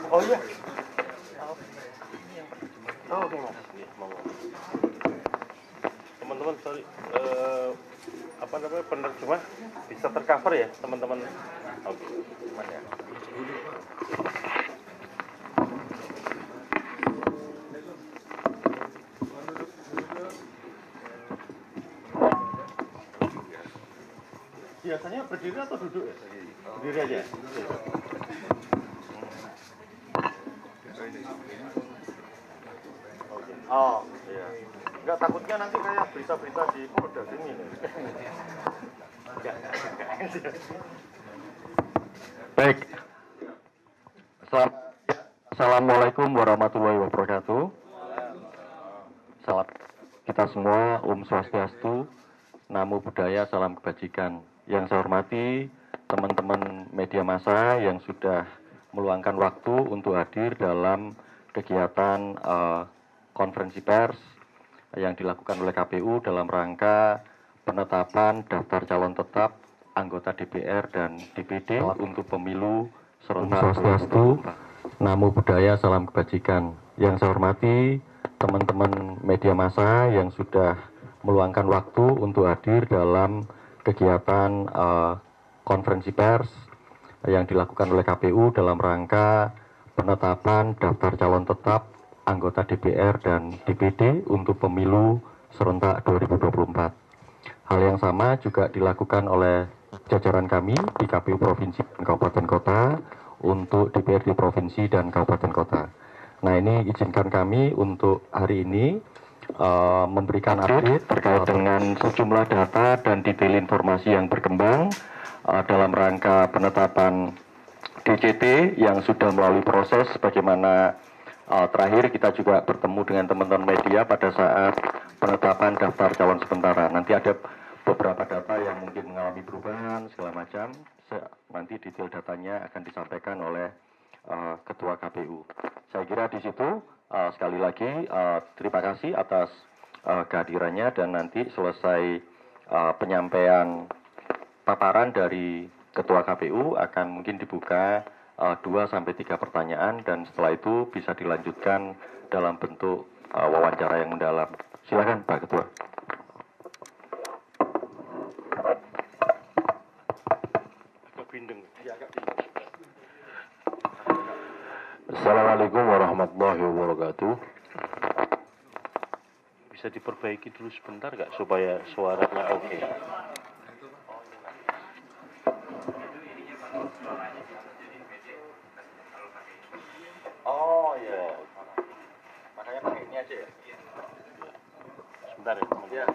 Oh iya. Oh, oke mas. Iya, mau. Teman-teman, sorry. Apa namanya, penerjemah bisa tercover ya teman-teman? Oke. Mas ya. Biasanya berdiri atau duduk ya? Berdiri aja. Oh, iya. Enggak, takutnya nanti kayak berita-berita di Polda ini. Enggak. Baik. Assalamualaikum warahmatullahi wabarakatuh. Salam kita semua, Om Swastiastu, Namo Buddhaya, salam kebajikan. Yang saya hormati teman-teman media massa yang sudah meluangkan waktu untuk hadir dalam kegiatan konferensi pers yang dilakukan oleh KPU dalam rangka penetapan daftar calon tetap anggota DPR dan DPD untuk pemilu serentak 2024. Namo Buddhaya, salam kebajikan. Yang saya hormati teman-teman media massa yang sudah meluangkan waktu untuk hadir dalam kegiatan konferensi pers yang dilakukan oleh KPU dalam rangka penetapan daftar calon tetap anggota DPR dan DPD untuk pemilu serentak 2024. Hal yang sama juga dilakukan oleh jajaran kami di KPU Provinsi dan Kabupaten Kota untuk DPRD Provinsi dan Kabupaten Kota. Nah, ini izinkan kami untuk hari ini memberikan update terkait dengan sejumlah data dan detail informasi yang berkembang dalam rangka penetapan DCT yang sudah melalui proses bagaimana terakhir kita juga bertemu dengan teman-teman media pada saat penetapan daftar calon sementara. Nanti ada beberapa data yang mungkin mengalami perubahan segala macam. Nanti detail datanya akan disampaikan oleh Ketua KPU. Saya kira di situ sekali lagi terima kasih atas kehadirannya dan nanti selesai penyampaian paparan dari Ketua KPU akan mungkin dibuka 2-3 pertanyaan dan setelah itu bisa dilanjutkan dalam bentuk wawancara yang mendalam. Silakan Pak Ketua. Assalamualaikum warahmatullahi wabarakatuh. Bisa diperbaiki dulu sebentar nggak supaya suaranya oke? Oh iya. Makanya pakai ini aja ya. Sebentar ya teman. Ya.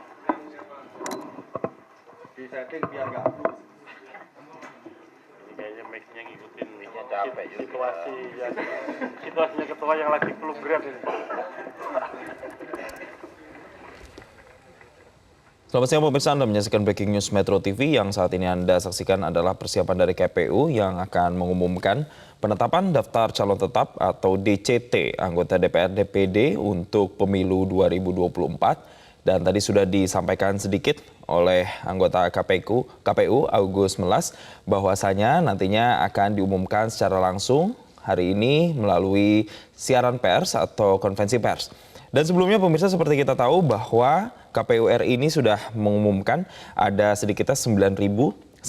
Di setting biar nggak. Ini kayaknya mic-nya ngikutin Capek juga. Situasinya ketua yang lagi belum gerak ini. Selamat siang pemirsa, Anda menyaksikan Breaking News Metro TV. Yang saat ini Anda saksikan adalah persiapan dari KPU yang akan mengumumkan penetapan daftar calon tetap atau DCT anggota DPR DPD untuk pemilu 2024. Dan tadi sudah disampaikan sedikit oleh anggota KPU Agus Melas bahwasanya nantinya akan diumumkan secara langsung hari ini melalui siaran pers atau konferensi pers. Dan sebelumnya pemirsa seperti kita tahu bahwa KPU RI ini sudah mengumumkan ada sedikitnya 9.919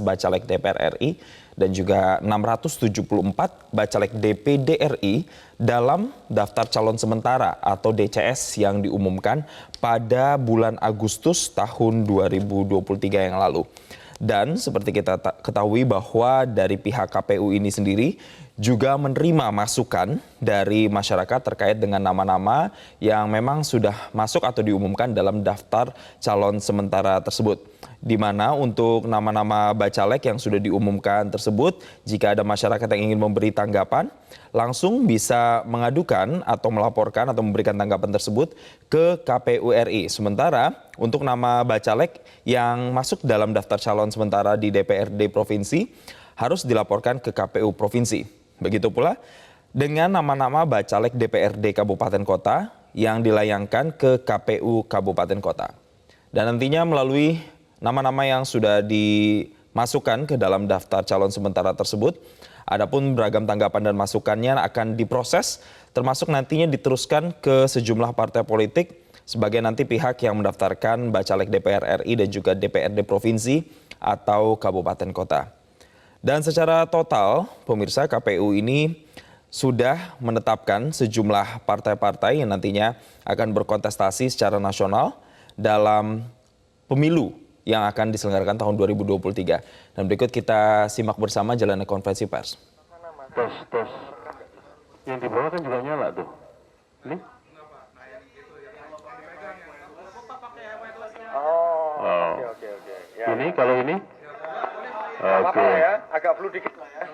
bacalek DPR RI dan juga 674 bacalek DPD RI dalam daftar calon sementara atau DCS yang diumumkan pada bulan Agustus tahun 2023 yang lalu. Dan seperti kita ketahui bahwa dari pihak KPU ini sendiri juga menerima masukan dari masyarakat terkait dengan nama-nama yang memang sudah masuk atau diumumkan dalam daftar calon sementara tersebut. Di mana untuk nama-nama bacalek yang sudah diumumkan tersebut, jika ada masyarakat yang ingin memberi tanggapan, langsung bisa mengadukan atau melaporkan atau memberikan tanggapan tersebut ke KPU RI. Sementara untuk nama bacalek yang masuk dalam daftar calon sementara di DPRD Provinsi harus dilaporkan ke KPU Provinsi. Begitu pula dengan nama-nama bacalek DPRD Kabupaten Kota yang dilayangkan ke KPU Kabupaten Kota. Dan nantinya melalui nama-nama yang sudah masukan ke dalam daftar calon sementara tersebut. Adapun beragam tanggapan dan masukannya akan diproses, termasuk nantinya diteruskan ke sejumlah partai politik sebagai nanti pihak yang mendaftarkan Bacalek DPR RI dan juga DPRD Provinsi atau Kabupaten Kota. Dan secara total, pemirsa, KPU ini sudah menetapkan sejumlah partai-partai yang nantinya akan berkontestasi secara nasional dalam pemilu yang akan diselenggarakan tahun 2023. Dan berikut kita simak bersama jalannya konferensi pers. Tes. Yang di bawah kan juga nyala tuh. Ini? Oh. Oke. Ya, ini kalau ini? Oke. Ya, agak flu dikit lah ya.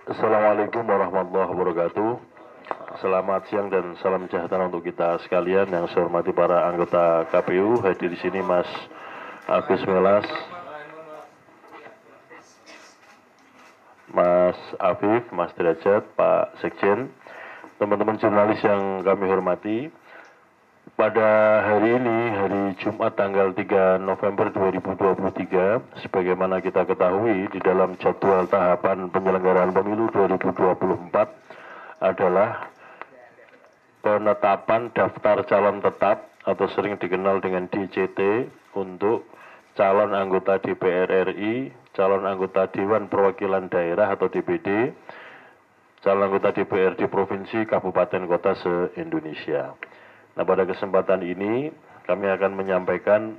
Assalamualaikum warahmatullahi wabarakatuh. Selamat siang dan salam sejahtera untuk kita sekalian. Yang saya hormati para anggota KPU, hadir di sini Mas Agus Melas, Mas Afif, Mas Derajat, Pak Sekjen, teman-teman jurnalis yang kami hormati. Pada hari ini, hari Jumat tanggal 3 November 2023, sebagaimana kita ketahui di dalam jadwal tahapan penyelenggaraan pemilu 2024 adalah penetapan daftar calon tetap atau sering dikenal dengan DCT untuk calon anggota DPR RI, calon anggota Dewan Perwakilan Daerah atau DPD, calon anggota DPRD Provinsi, Kabupaten, Kota se-Indonesia. Nah, pada kesempatan ini kami akan menyampaikan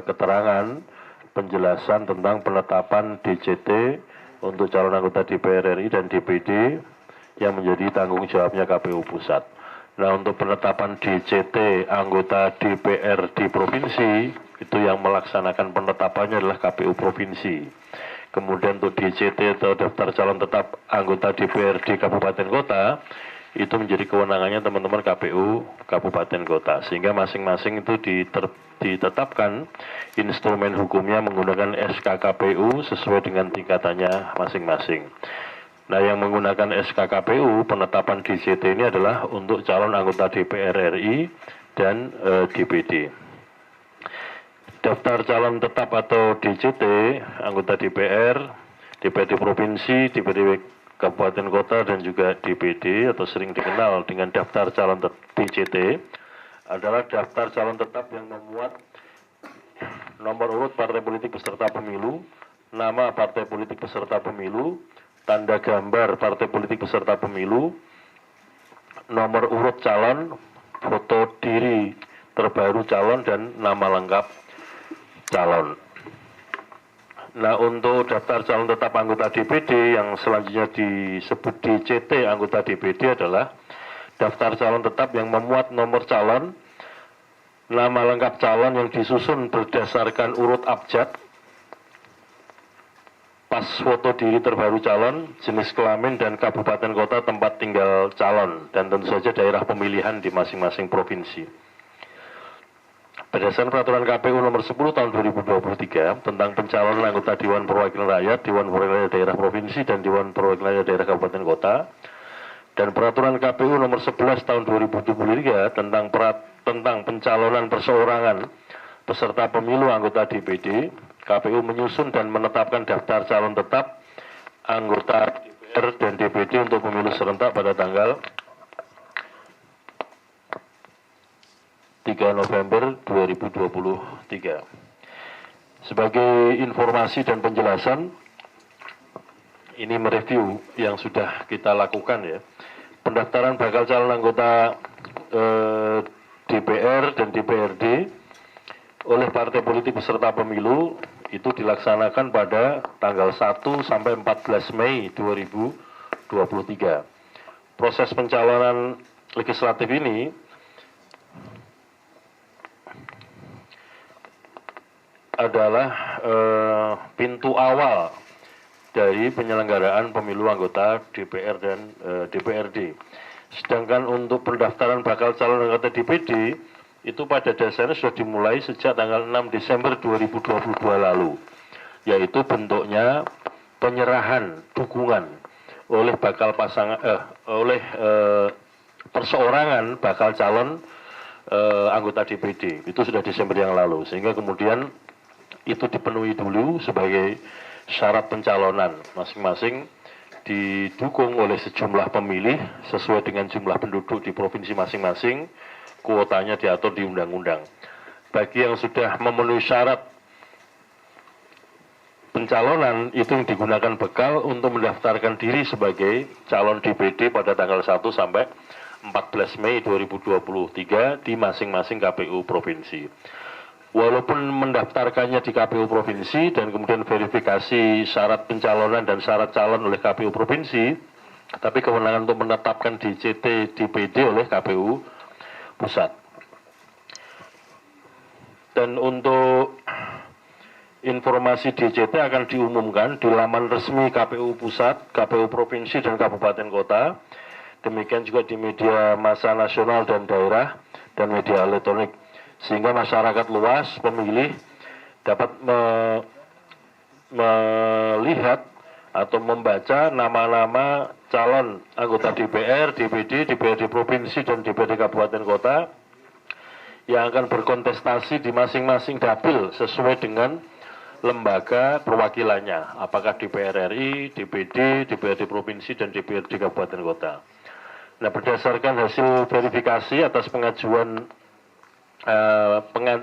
keterangan penjelasan tentang penetapan DCT untuk calon anggota DPR RI dan DPD yang menjadi tanggung jawabnya KPU Pusat. Nah, untuk penetapan DCT anggota DPRD Provinsi, itu yang melaksanakan penetapannya adalah KPU Provinsi. Kemudian untuk DCT atau daftar calon tetap anggota DPRD Kabupaten Kota, itu menjadi kewenangannya teman-teman KPU Kabupaten Kota, sehingga masing-masing itu ditetapkan instrumen hukumnya menggunakan SK KPU sesuai dengan tingkatannya masing-masing. Nah, yang menggunakan SK KPU penetapan DCT ini adalah untuk calon anggota DPR RI dan DPD. Daftar calon tetap atau DCT anggota DPR, DPRD Provinsi, DPRD Kabupaten Kota dan juga DPD atau sering dikenal dengan daftar calon DCT adalah daftar calon tetap yang memuat nomor urut partai politik peserta pemilu, nama partai politik peserta pemilu, tanda gambar partai politik peserta pemilu, nomor urut calon, foto diri terbaru calon dan nama lengkap calon. Nah, untuk daftar calon tetap anggota DPD yang selanjutnya disebut DCT anggota DPD adalah daftar calon tetap yang memuat nomor calon, nama lengkap calon yang disusun berdasarkan urut abjad, pas foto diri terbaru calon, jenis kelamin dan kabupaten kota tempat tinggal calon, dan tentu saja daerah pemilihan di masing-masing provinsi. Berdasarkan peraturan KPU nomor 10 tahun 2023 tentang pencalonan anggota Dewan Perwakilan Rakyat, Dewan Perwakilan Daerah Provinsi, dan Dewan Perwakilan Daerah Kabupaten Kota, dan peraturan KPU nomor 11 tahun 2023 tentang pencalonan perseorangan peserta pemilu anggota DPD, KPU menyusun dan menetapkan daftar calon tetap anggota DPR dan DPD untuk pemilu serentak pada tanggal 3 November 2023. Sebagai informasi dan penjelasan, ini mereview yang sudah kita lakukan ya. Pendaftaran bakal calon anggota DPR dan DPRD oleh partai politik peserta pemilu itu dilaksanakan pada tanggal 1 sampai 14 Mei 2023. Proses pencalonan legislatif ini adalah pintu awal dari penyelenggaraan pemilu anggota DPR dan DPRD. Sedangkan untuk pendaftaran bakal calon anggota DPD itu pada dasarnya sudah dimulai sejak tanggal 6 Desember 2022 lalu, yaitu bentuknya penyerahan dukungan oleh perseorangan bakal calon anggota DPD. Itu sudah Desember yang lalu, sehingga kemudian itu dipenuhi dulu sebagai syarat pencalonan. Masing-masing didukung oleh sejumlah pemilih sesuai dengan jumlah penduduk di provinsi masing-masing, kuotanya diatur di undang-undang. Bagi yang sudah memenuhi syarat pencalonan, itu yang digunakan bekal untuk mendaftarkan diri sebagai calon DPD pada tanggal 1 sampai 14 Mei 2023 di masing-masing KPU provinsi. Walaupun mendaftarkannya di KPU provinsi dan kemudian verifikasi syarat pencalonan dan syarat calon oleh KPU provinsi, tapi kewenangan untuk menetapkan DCT DPD oleh KPU pusat. Dan untuk informasi DCT akan diumumkan di laman resmi KPU pusat, KPU provinsi dan kabupaten kota. Demikian juga di media massa nasional dan daerah dan media elektronik, sehingga masyarakat luas pemilih dapat melihat atau membaca nama-nama calon anggota DPR, DPD, DPRD provinsi dan DPRD kabupaten kota yang akan berkontestasi di masing-masing dapil sesuai dengan lembaga perwakilannya, apakah DPR RI, DPD, DPRD provinsi dan DPRD kabupaten kota. Nah, berdasarkan hasil verifikasi atas pengajuan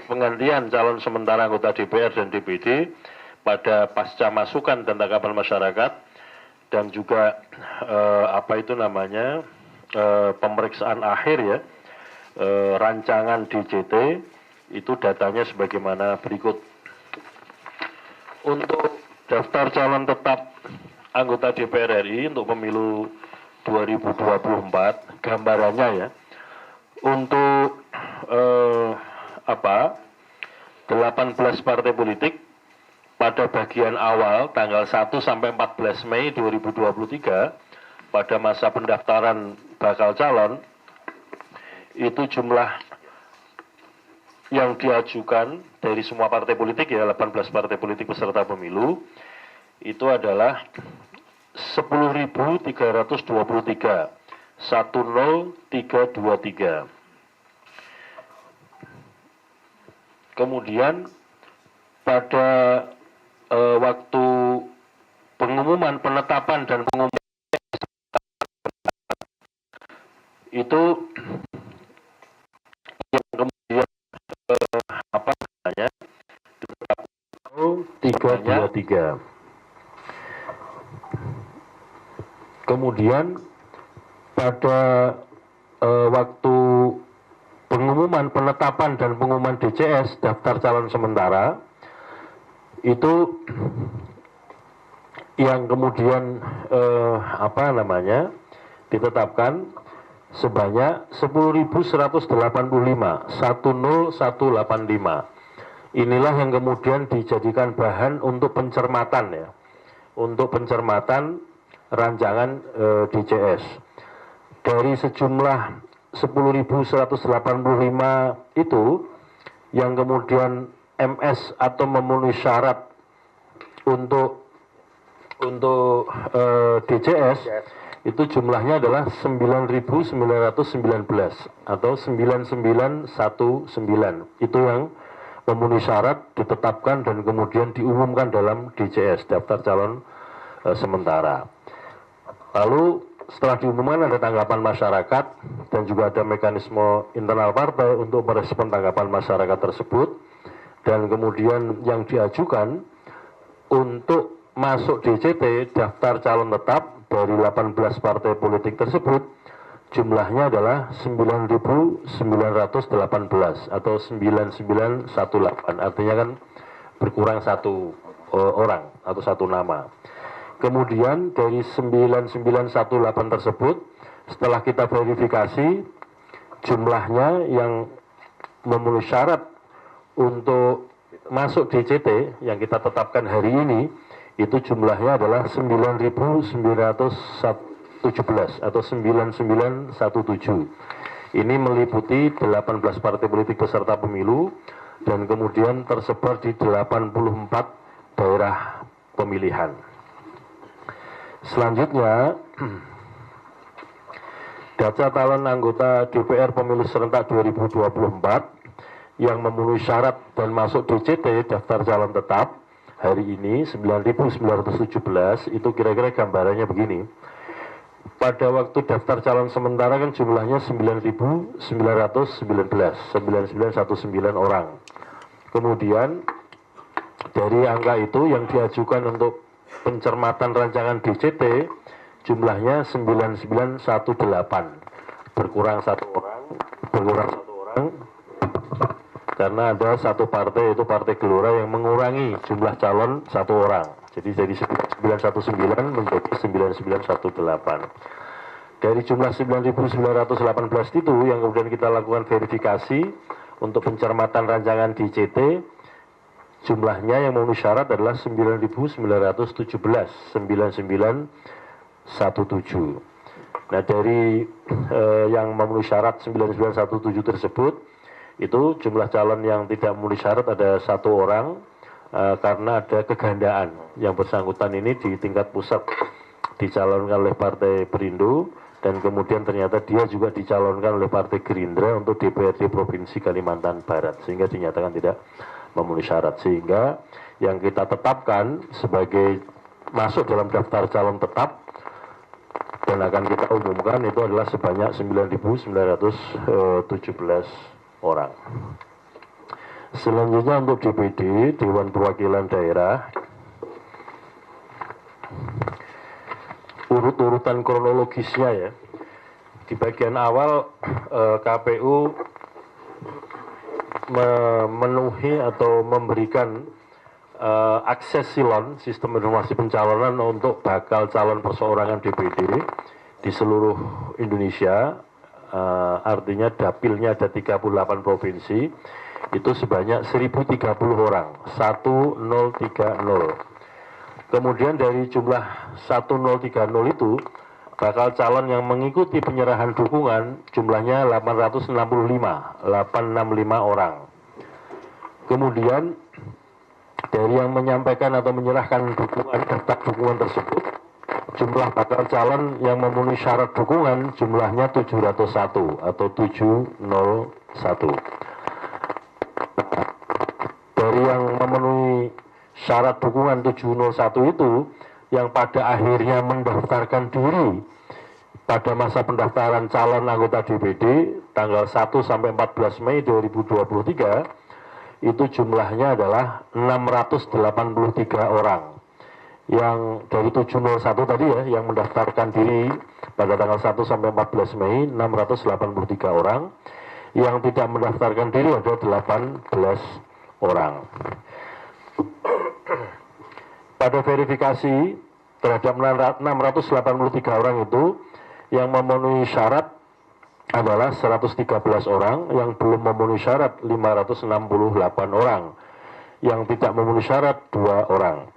penggantian calon sementara anggota DPR dan DPD pada pasca masukan dan tanggapan masyarakat dan juga pemeriksaan akhir ya, rancangan DCT, itu datanya sebagaimana berikut. Untuk daftar calon tetap anggota DPR RI untuk pemilu 2024, gambarannya ya, untuk 18 partai politik pada bagian awal tanggal 1 sampai 14 Mei 2023 pada masa pendaftaran bakal calon, itu jumlah yang diajukan dari semua partai politik ya, 18 partai politik peserta pemilu, itu adalah 10.323, 10323. Kemudian pada waktu pengumuman penetapan dan pengumuman itu yang kemudian 323. Kemudian pada waktu pengumuman penetapan dan pengumuman DCS daftar calon sementara itu yang kemudian ditetapkan sebanyak 10.185, 10185. Inilah yang kemudian dijadikan bahan untuk pencermatan ya, untuk pencermatan rancangan DCS. Dari sejumlah 10.185 itu yang kemudian MS atau memenuhi syarat untuk DCS itu jumlahnya adalah 9.919 atau 9919. Itu yang memenuhi syarat, ditetapkan dan kemudian diumumkan dalam DCS, daftar calon sementara. Lalu setelah diumumkan ada tanggapan masyarakat dan juga ada mekanisme internal partai untuk merespon tanggapan masyarakat tersebut, dan kemudian yang diajukan untuk masuk DCT daftar calon tetap dari 18 partai politik tersebut jumlahnya adalah 9.918 atau 9918, artinya kan berkurang satu orang atau satu nama. Kemudian dari 9918 tersebut setelah kita verifikasi jumlahnya yang memenuhi syarat untuk masuk DCT yang kita tetapkan hari ini itu jumlahnya adalah 9.917 atau 9917. Ini meliputi 18 partai politik peserta pemilu dan kemudian tersebar di 84 daerah pemilihan. Selanjutnya daftar calon anggota DPR pemilu serentak 2024 yang memenuhi syarat dan masuk DCT daftar calon tetap hari ini 9.917, itu kira-kira gambarannya begini. Pada waktu daftar calon sementara kan jumlahnya 9.919 orang. Kemudian dari angka itu yang diajukan untuk pencermatan rancangan DCT jumlahnya 9918, berkurang satu orang karena ada satu partai, yaitu Partai Gelora, yang mengurangi jumlah calon satu orang. Jadi dari 919 menjadi 9918. Dari jumlah 9.918 itu yang kemudian kita lakukan verifikasi untuk pencermatan rancangan DCT, jumlahnya yang memenuhi syarat adalah 9.917, 9917. Nah, dari yang memenuhi syarat 9917 tersebut, itu jumlah calon yang tidak memenuhi syarat ada satu orang, karena ada kegandaan. Yang bersangkutan ini di tingkat pusat dicalonkan oleh Partai Perindo, dan kemudian ternyata dia juga dicalonkan oleh Partai Gerindra untuk DPRD Provinsi Kalimantan Barat, sehingga dinyatakan tidak memenuhi syarat. Sehingga yang kita tetapkan sebagai masuk dalam daftar calon tetap dan akan kita umumkan itu adalah sebanyak 9.917 orang. Selanjutnya untuk DPD, Dewan Perwakilan Daerah, urut-urutan kronologisnya ya. Di bagian awal KPU memenuhi atau memberikan akses silon, sistem informasi pencalonan untuk bakal calon perseorangan DPD di seluruh Indonesia. Artinya dapilnya ada 38 provinsi, itu sebanyak 1030 orang, 1030. Kemudian dari jumlah 1030 itu, bakal calon yang mengikuti penyerahan dukungan jumlahnya 865 orang. Kemudian dari yang menyampaikan atau menyerahkan dukungan, daftar dukungan tersebut, jumlah bakal calon yang memenuhi syarat dukungan jumlahnya 701 atau 701. Dari yang memenuhi syarat dukungan 701 itu, yang pada akhirnya mendaftarkan diri pada masa pendaftaran calon anggota DPD tanggal 1 sampai 14 Mei 2023, itu jumlahnya adalah 683 orang. Yang dari 701 tadi ya, yang mendaftarkan diri pada tanggal 1 sampai 14 Mei 683 orang. Yang tidak mendaftarkan diri ada 18 orang. Pada verifikasi terhadap 683 orang itu, yang memenuhi syarat adalah 113 orang, yang belum memenuhi syarat 568 orang, yang tidak memenuhi syarat 2 orang.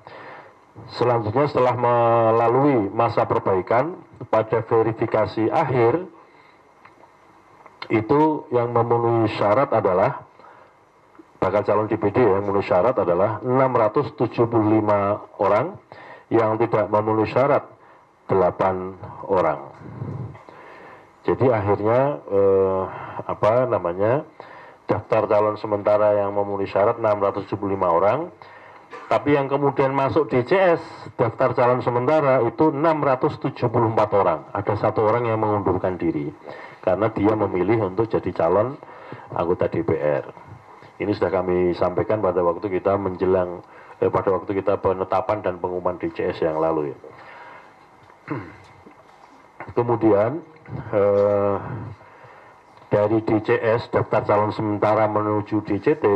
Selanjutnya setelah melalui masa perbaikan, pada verifikasi akhir itu yang memenuhi syarat adalah bakal calon DPD yang memenuhi syarat adalah 675 orang, yang tidak memenuhi syarat 8 orang. Jadi akhirnya daftar calon sementara yang memenuhi syarat 675 orang, tapi yang kemudian masuk DCS daftar calon sementara itu 674 orang. Ada satu orang yang mengundurkan diri karena dia memilih untuk jadi calon anggota DPR. Ini sudah kami sampaikan pada waktu kita menjelang pada waktu kita penetapan dan pengumuman DCS yang lalu ya. Kemudian dari DCS daftar calon sementara menuju DCT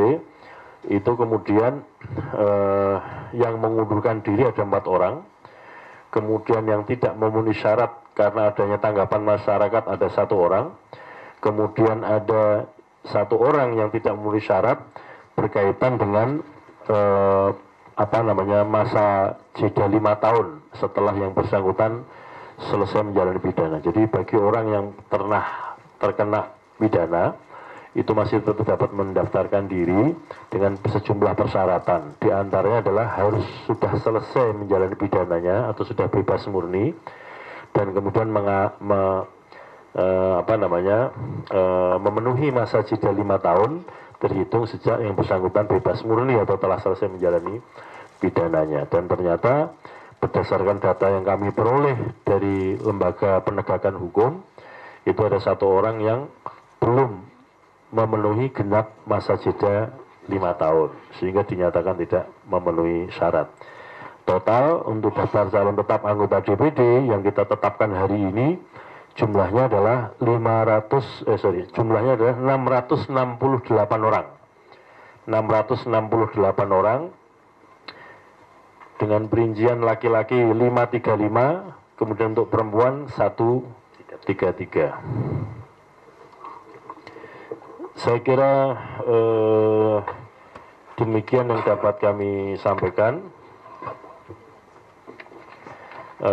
itu kemudian yang mengundurkan diri ada 4 orang. Kemudian yang tidak memenuhi syarat karena adanya tanggapan masyarakat ada 1 orang. Kemudian ada 1 orang yang tidak memenuhi syarat berkaitan dengan masa jeda 5 tahun setelah yang bersangkutan selesai menjalani pidana. Jadi bagi orang yang pernah terkena pidana itu masih tetap dapat mendaftarkan diri dengan sejumlah persyaratan. Di antaranya adalah harus sudah selesai menjalani pidananya atau sudah bebas murni, dan kemudian memenuhi masa jeda 5 tahun terhitung sejak yang bersangkutan bebas murni atau telah selesai menjalani pidananya. Dan ternyata berdasarkan data yang kami peroleh dari lembaga penegakan hukum, itu ada 1 orang yang belum memenuhi genap masa jeda 5 tahun, sehingga dinyatakan tidak memenuhi syarat. Total untuk daftar calon tetap anggota DPD yang kita tetapkan hari ini jumlahnya adalah 668 orang. 668 orang dengan perincian laki-laki 535, kemudian untuk perempuan 133. Saya kira demikian yang dapat kami sampaikan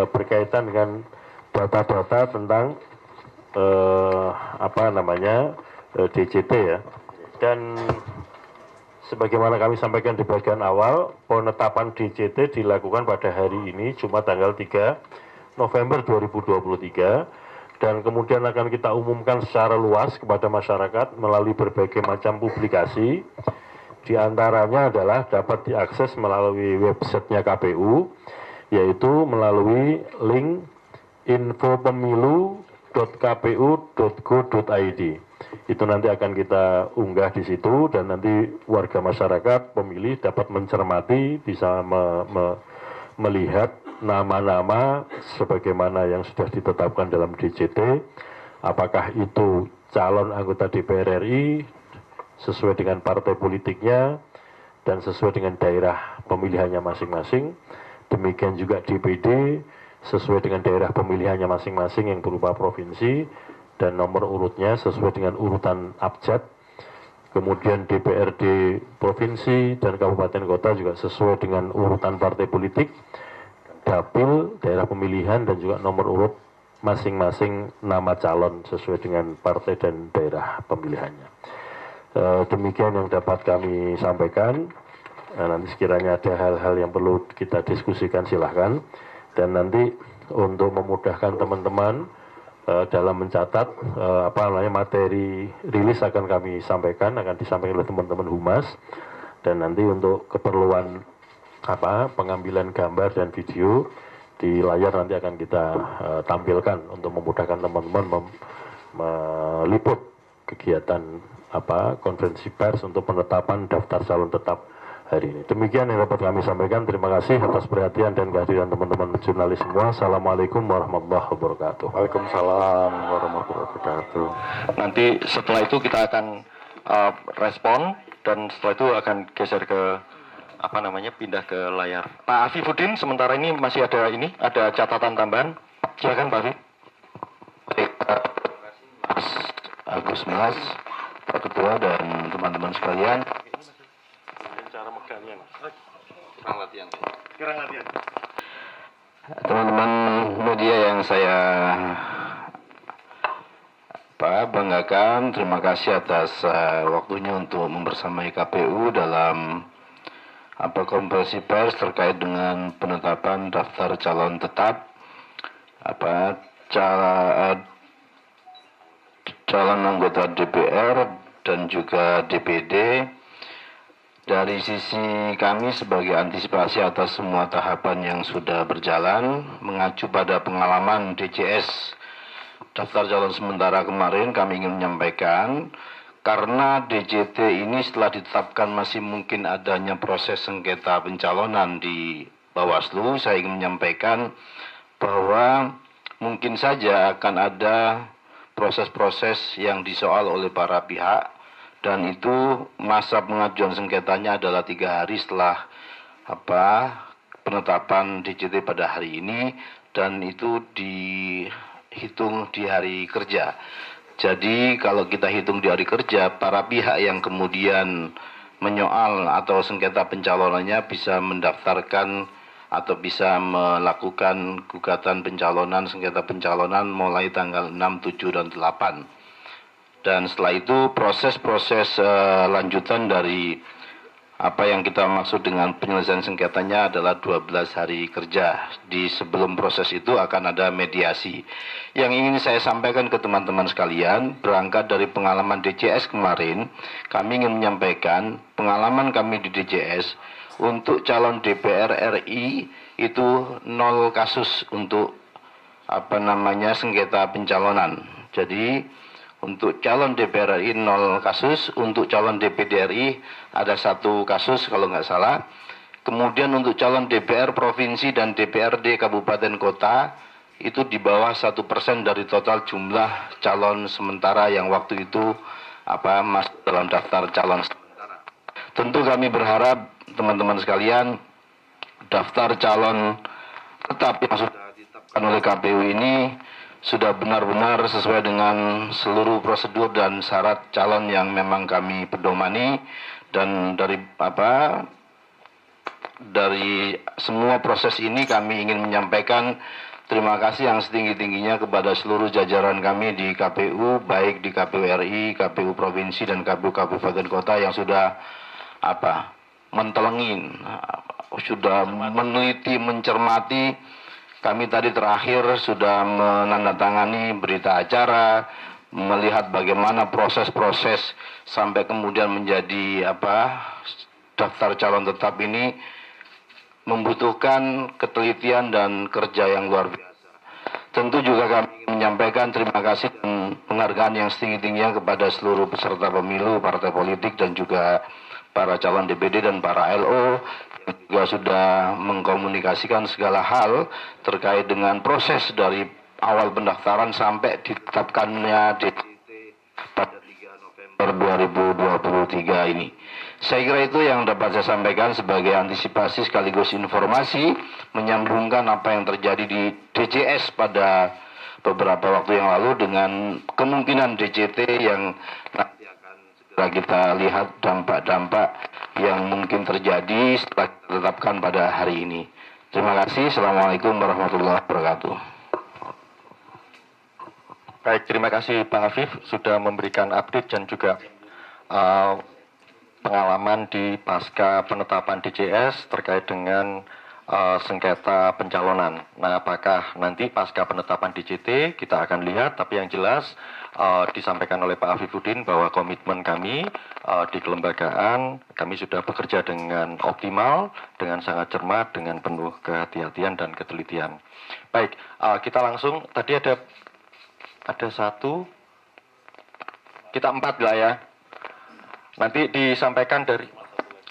berkaitan dengan data-data tentang DCT ya. Dan sebagaimana kami sampaikan di bagian awal, penetapan DCT dilakukan pada hari ini Jumat tanggal 3 November 2023, dan kemudian akan kita umumkan secara luas kepada masyarakat melalui berbagai macam publikasi. Di antaranya adalah dapat diakses melalui websitenya KPU, yaitu melalui link infopemilu.kpu.go.id. Itu nanti akan kita unggah di situ, dan nanti warga masyarakat pemilih dapat mencermati, bisa melihat nama-nama sebagaimana yang sudah ditetapkan dalam DCT, apakah itu calon anggota DPR RI sesuai dengan partai politiknya dan sesuai dengan daerah pemilihannya masing-masing. Demikian juga DPD sesuai dengan daerah pemilihannya masing-masing yang berupa provinsi, dan nomor urutnya sesuai dengan urutan abjad. Kemudian DPRD provinsi dan kabupaten kota juga sesuai dengan urutan partai politik, dapil, daerah pemilihan, dan juga nomor urut masing-masing nama calon sesuai dengan partai dan daerah pemilihannya. Demikian yang dapat kami sampaikan. Nanti sekiranya ada hal-hal yang perlu kita diskusikan silahkan. Dan nanti untuk memudahkan teman-teman dalam mencatat materi rilis akan kami sampaikan, akan disampaikan oleh teman-teman humas. Dan nanti untuk keperluan pengambilan gambar dan video di layar nanti akan kita tampilkan untuk memudahkan teman-teman meliput kegiatan konferensi pers untuk penetapan daftar calon tetap hari ini. Demikian yang dapat kami sampaikan. Terima kasih atas perhatian dan kehadiran teman-teman jurnalis semua. Assalamualaikum warahmatullahi wabarakatuh. Waalaikumsalam warahmatullahi wabarakatuh. Nanti setelah itu kita akan respon, dan setelah itu akan geser ke pindah ke layar. Pak Afifuddin, sementara ini masih ada catatan tambahan. Silakan Pak Afif. Baik, Mas Agus Mas, Pak Ketua dan teman-teman sekalian. Teman-teman media yang saya banggakan, terima kasih atas waktunya untuk membersamai KPU dalam konferensi pers terkait dengan penetapan daftar calon tetap calon anggota DPR dan juga DPD. Dari sisi kami sebagai antisipasi atas semua tahapan yang sudah berjalan, mengacu pada pengalaman DCS daftar calon sementara kemarin, kami ingin menyampaikan, karena DCT ini setelah ditetapkan masih mungkin adanya proses sengketa pencalonan di Bawaslu, saya ingin menyampaikan bahwa mungkin saja akan ada proses-proses yang disoal oleh para pihak, dan itu masa pengajuan sengketanya adalah 3 hari setelah penetapan DCT pada hari ini, dan itu dihitung di hari kerja. Jadi kalau kita hitung di hari kerja, para pihak yang kemudian menyoal atau sengketa pencalonannya bisa mendaftarkan atau bisa melakukan gugatan pencalonan, sengketa pencalonan mulai tanggal 6, 7, dan 8. Dan setelah itu proses-proses lanjutan dari Apa yang kita maksud dengan penyelesaian sengketanya adalah 12 hari kerja. Di sebelum proses itu akan ada mediasi. Yang ingin saya sampaikan ke teman-teman sekalian, berangkat dari pengalaman DJS kemarin, kami ingin menyampaikan pengalaman kami di DJS untuk calon DPR RI itu 0 kasus untuk sengketa pencalonan. Jadi untuk calon DPR RI 0 kasus, untuk calon DPD RI ada 1 kasus kalau nggak salah. Kemudian untuk calon DPR provinsi dan DPRD kabupaten kota itu di bawah 1% dari total jumlah calon sementara yang waktu itu masuk dalam daftar calon sementara. Tentu kami berharap teman-teman sekalian daftar calon tetap yang sudah ditetapkan oleh KPU ini sudah benar-benar sesuai dengan seluruh prosedur dan syarat calon yang memang kami pedomani, dan dari semua proses ini kami ingin menyampaikan terima kasih yang setinggi-tingginya kepada seluruh jajaran kami di KPU, baik di KPU RI, KPU Provinsi dan KPU Kabupaten Kota yang sudah mentelengin, sudah meneliti, mencermati. Kami tadi terakhir sudah menandatangani berita acara, melihat bagaimana proses-proses sampai kemudian menjadi daftar calon tetap ini membutuhkan ketelitian dan kerja yang luar biasa. Tentu juga kami menyampaikan terima kasih dan penghargaan yang setinggi-tingginya kepada seluruh peserta pemilu, partai politik dan juga para calon DPD dan para LO yang juga sudah mengkomunikasikan segala hal terkait dengan proses dari awal pendaftaran sampai ditetapkannya DJT pada 3 November 2023 ini. Saya kira itu yang dapat saya sampaikan sebagai antisipasi sekaligus informasi menyambungkan apa yang terjadi di DJS pada beberapa waktu yang lalu dengan kemungkinan DJT yang nanti akan segera kita lihat dampak-dampak yang mungkin terjadi setelah kita tetapkan pada hari ini. Terima kasih. Assalamualaikum warahmatullahi wabarakatuh. Baik, terima kasih Pak Afif sudah memberikan update dan juga pengalaman di pasca penetapan DJS terkait dengan sengketa pencalonan. Nah, apakah nanti pasca penetapan DJT kita akan lihat, tapi yang jelas disampaikan oleh Pak Afifuddin bahwa komitmen kami di kelembagaan, kami sudah bekerja dengan optimal, dengan sangat cermat, dengan penuh kehati-hatian dan ketelitian. Baik, kita langsung, tadi ada 1, kita 4 lah ya. Nanti disampaikan dari,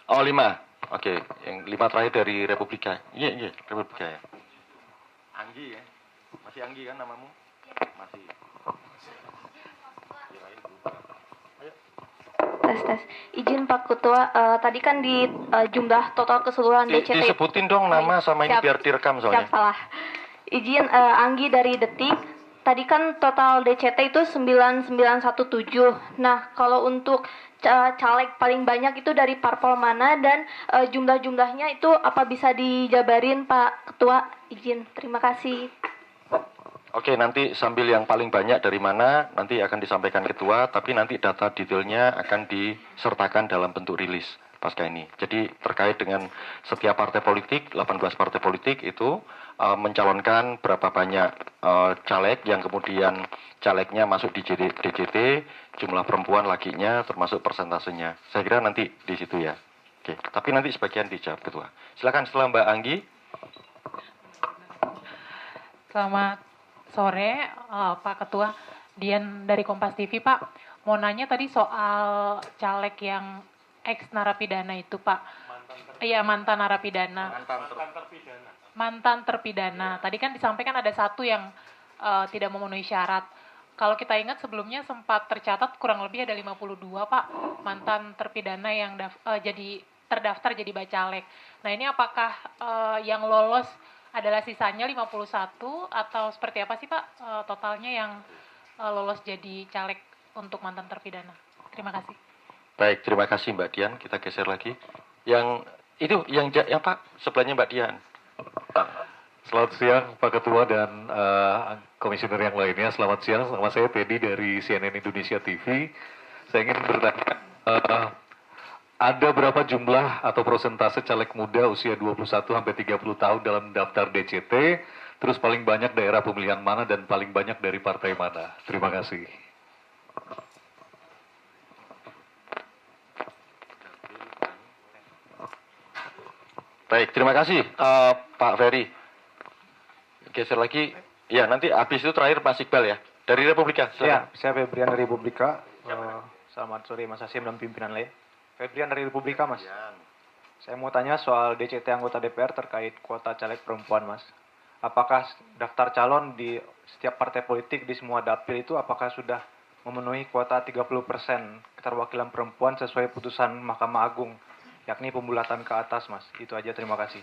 5. Oke, yang 5 terakhir dari Republika. Iya, Republika ya. Anggi ya, masih Anggi kan namamu? Masih. Tes. Izin Pak Ketua, tadi kan di jumlah total keseluruhan DCT. Disebutin dong nama sama ini biar direkam soalnya. Siap, salah. Izin Anggi dari Detik. Tadi kan total DCT itu 9917. Nah, kalau untuk caleg paling banyak itu dari parpol mana dan jumlah-jumlahnya itu apa bisa dijabarin Pak Ketua? Izin, terima kasih. Oke, nanti sambil yang paling banyak dari mana nanti akan disampaikan Ketua, tapi nanti data detailnya akan disertakan dalam bentuk rilis pasca ini. Jadi terkait dengan setiap partai politik, 18 partai politik itu mencalonkan berapa banyak caleg yang kemudian calegnya masuk di DJT, jumlah perempuan lakinya termasuk persentasenya. Saya kira nanti di situ ya. Oke, tapi nanti sebagian dijawab Ketua. Silakan setelah Mbak Anggi. Selamat sore Pak Ketua, Dian dari Kompas TV Pak. Mau nanya tadi soal caleg yang ex narapidana itu Pak. Iya, mantan narapidana. Mantan terpidana. Tadi kan disampaikan ada 1 yang tidak memenuhi syarat. Kalau kita ingat sebelumnya sempat tercatat kurang lebih ada 52 Pak mantan terpidana yang terdaftar jadi bacalek. Nah, ini apakah yang lolos adalah sisanya 51 atau seperti apa sih Pak totalnya yang lolos jadi caleg untuk mantan terpidana? Terima kasih. Baik, terima kasih Mbak Dian. Kita geser lagi. Yang itu yang Pak sebelahnya Mbak Dian. Selamat siang Pak Ketua dan komisioner yang lainnya. Selamat siang, nama saya Teddy dari CNN Indonesia TV. Saya ingin bertanya, ada berapa jumlah atau persentase caleg muda usia 21 sampai 30 tahun dalam daftar DCT, terus paling banyak daerah pemilihan mana dan paling banyak dari partai mana? Terima kasih. Baik, terima kasih Pak Ferry. Geser lagi. Ya, nanti habis itu terakhir Mas Iqbal ya. Dari Republika, silakan. Ya, saya Febrian dari Republika. Selamat sore Mas Hasim dan pimpinan lain. Febrian dari Republika, Mas. Saya mau tanya soal DCT anggota DPR terkait kuota caleg perempuan, Mas. Apakah daftar calon di setiap partai politik di semua dapil itu apakah sudah memenuhi kuota 30% keterwakilan perempuan sesuai putusan Mahkamah Agung, yakni pembulatan ke atas, Mas. Itu aja, terima kasih.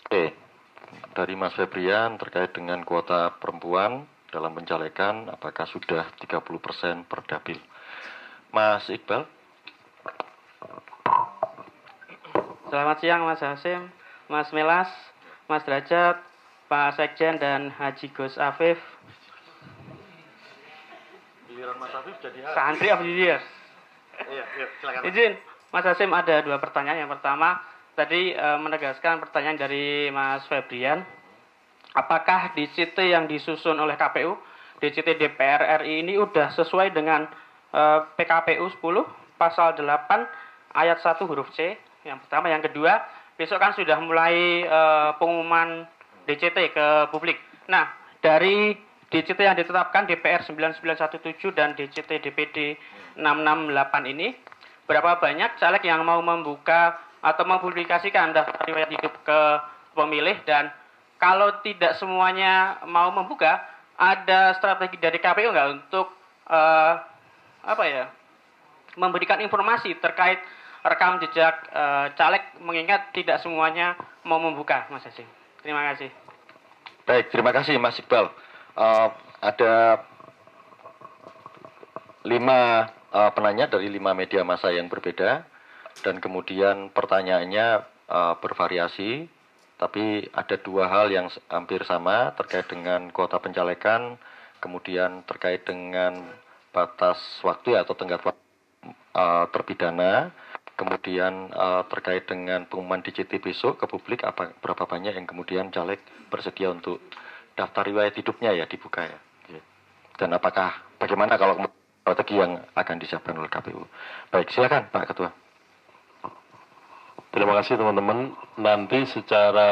Oke, dari Mas Febrian terkait dengan kuota perempuan dalam pencalekan, apakah sudah 30% per dapil? Mas Iqbal. Selamat siang Mas Hasim, Mas Melas, Mas Derajat, Pak Sekjen, dan Haji Gus Afif. Giliran Mas Afif jadi Santri of the Year. Iya, silakan. Izin, Mas Hasim ada 2 pertanyaan. Yang pertama, tadi menegaskan pertanyaan dari Mas Febrian. Apakah DCT yang disusun oleh KPU, DCT DPR RI ini sudah sesuai dengan PKPU 10, pasal 8, ayat 1 huruf C? Yang pertama. Yang kedua, besok kan sudah mulai pengumuman DCT ke publik. Nah, dari DCT yang ditetapkan DPR 9917 dan DCT DPD 668 ini, berapa banyak caleg yang mau membuka atau mempublikasikan daftar riwayat hidup ke pemilih, dan kalau tidak semuanya mau membuka, ada strategi dari KPU nggak untuk memberikan informasi terkait rekam jejak caleg, mengingat tidak semuanya mau membuka, Mas Hasim. Terima kasih. Baik, terima kasih Mas Iqbal. Ada 5 penanya dari 5 media massa yang berbeda, dan kemudian pertanyaannya bervariasi, tapi ada 2 hal yang hampir sama terkait dengan kuota pencalekan, kemudian terkait dengan batas waktu atau tenggat waktu terpidana, kemudian terkait dengan pengumuman DCT besok ke publik, berapa banyak yang kemudian caleg bersedia untuk daftar riwayat hidupnya ya dibuka ya, dan bagaimana kalau strategi yang akan disiapkan oleh KPU. Baik, silakan Pak Ketua. Terima kasih teman-teman. Nanti secara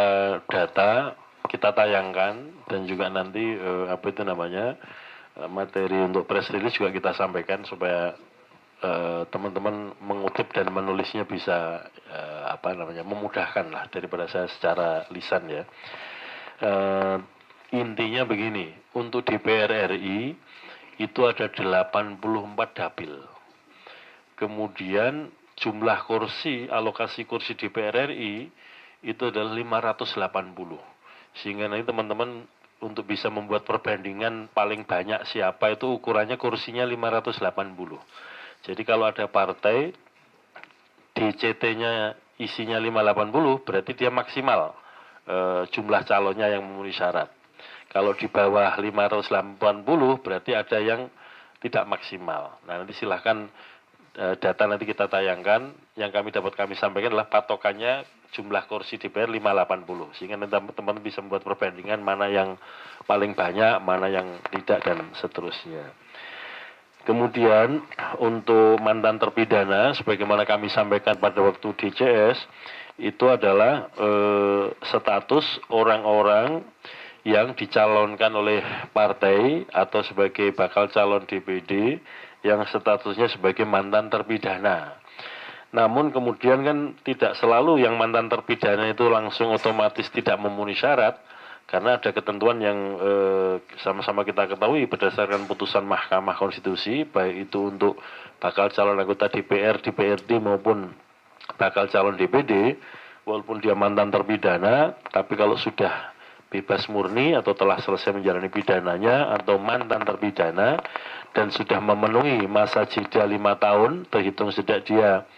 data kita tayangkan, dan juga nanti materi untuk press release juga kita sampaikan supaya teman-teman mengutip dan menulisnya bisa memudahkan lah daripada saya secara lisan ya. Intinya begini, untuk DPR RI itu ada 84 dapil. Kemudian jumlah kursi, alokasi kursi DPR RI itu adalah 580. Sehingga nanti teman-teman untuk bisa membuat perbandingan paling banyak siapa, itu ukurannya kursinya 580. Jadi kalau ada partai DCT-nya isinya 580, berarti dia maksimal jumlah calonnya yang memenuhi syarat. Kalau di bawah 580 berarti ada yang tidak maksimal. Nah, nanti silahkan data nanti kita tayangkan. Yang kami sampaikan adalah patokannya jumlah kursi DPR 580. Sehingga nanti teman-teman bisa membuat perbandingan mana yang paling banyak, mana yang tidak, dan seterusnya. Kemudian untuk mantan terpidana, sebagaimana kami sampaikan pada waktu DCS, itu adalah status orang-orang yang dicalonkan oleh partai atau sebagai bakal calon DPD yang statusnya sebagai mantan terpidana. Namun kemudian kan tidak selalu yang mantan terpidana itu langsung otomatis tidak memenuhi syarat, karena ada ketentuan yang sama-sama kita ketahui berdasarkan putusan Mahkamah Konstitusi, baik itu untuk bakal calon anggota DPR, DPRD maupun bakal calon DPD, walaupun dia mantan terpidana, tapi kalau sudah bebas murni atau telah selesai menjalani pidananya atau mantan terpidana dan sudah memenuhi masa jeda 5 tahun terhitung sejak dia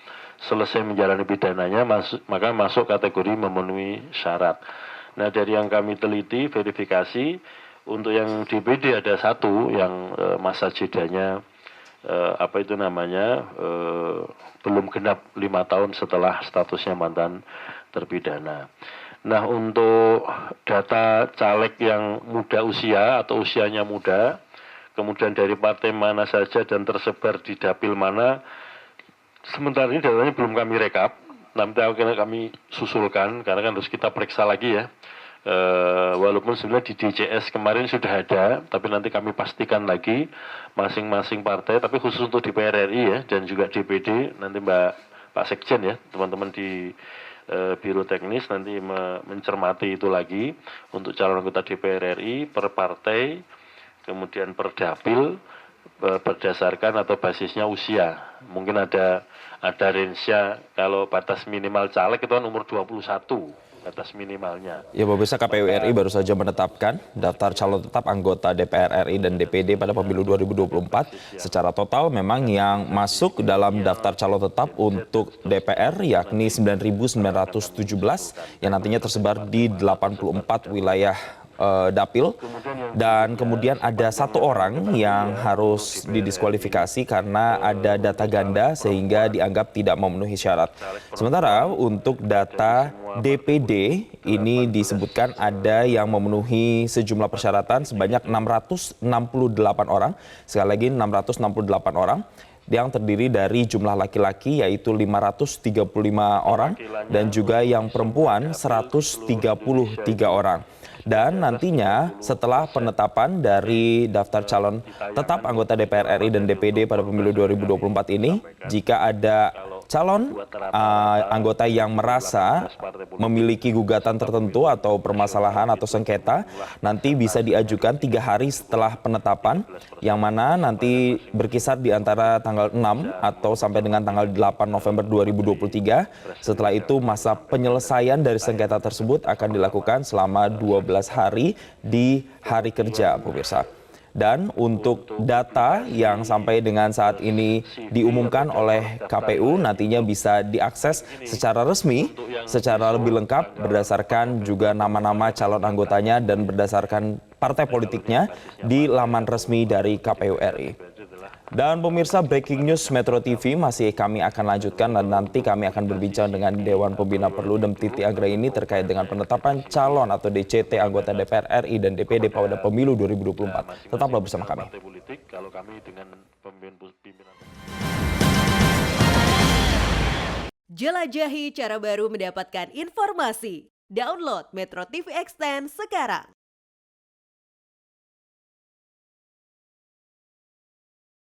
selesai menjalani pidananya, maka masuk kategori memenuhi syarat. Nah, dari yang kami teliti, verifikasi, untuk yang DPD ada 1 yang masa jedanya belum genap 5 tahun setelah statusnya mantan terpidana. Nah, untuk data caleg yang muda usia atau usianya muda, kemudian dari partai mana saja dan tersebar di dapil mana, sementara ini datanya belum kami rekap. Nanti akan kami susulkan karena kan harus kita periksa lagi ya. Walaupun sebenarnya di DJS kemarin sudah ada, tapi nanti kami pastikan lagi masing-masing partai, tapi khusus untuk DPR RI ya, dan juga DPD, nanti Pak Sekjen ya, teman-teman di Biro Teknis nanti mencermati itu lagi untuk calon anggota DPR RI per partai, kemudian per dapil, berdasarkan atau basisnya usia. Mungkin ada range-nya, kalau batas minimal caleg itu kan umur 21. Batas minimalnya. Ya, pemirsa, KPU RI baru saja menetapkan daftar calon tetap anggota DPR RI dan DPD pada pemilu 2024. Secara total memang yang masuk dalam daftar calon tetap untuk DPR yakni 9.917 yang nantinya tersebar di 84 wilayah dapil, dan kemudian ada 1 orang yang harus didiskualifikasi karena ada data ganda sehingga dianggap tidak memenuhi syarat. Sementara untuk data DPD ini disebutkan ada yang memenuhi sejumlah persyaratan sebanyak 668 orang, sekali lagi 668 orang, yang terdiri dari jumlah laki-laki yaitu 535 orang dan juga yang perempuan 133 orang. Dan nantinya setelah penetapan dari daftar calon tetap anggota DPR RI dan DPD pada pemilu 2024 ini, jika ada calon anggota yang merasa memiliki gugatan tertentu atau permasalahan atau sengketa, nanti bisa diajukan 3 hari setelah penetapan, yang mana nanti berkisar di antara tanggal 6 atau sampai dengan tanggal 8 November 2023. Setelah itu masa penyelesaian dari sengketa tersebut akan dilakukan selama 12 hari di hari kerja, pemirsa. Dan untuk data yang sampai dengan saat ini diumumkan oleh KPU nantinya bisa diakses secara resmi, secara lebih lengkap berdasarkan juga nama-nama calon anggotanya dan berdasarkan partai politiknya di laman resmi dari KPU RI. Dan pemirsa, breaking news Metro TV masih kami akan lanjutkan dan nanti kami akan berbincang dengan Dewan Pembina Perludem Titi Anggraini terkait dengan penetapan calon atau DCT anggota DPR RI dan DPD pada pemilu 2024. Tetaplah bersama kami. Jelajahi cara baru mendapatkan informasi. Download Metro TV Extend sekarang.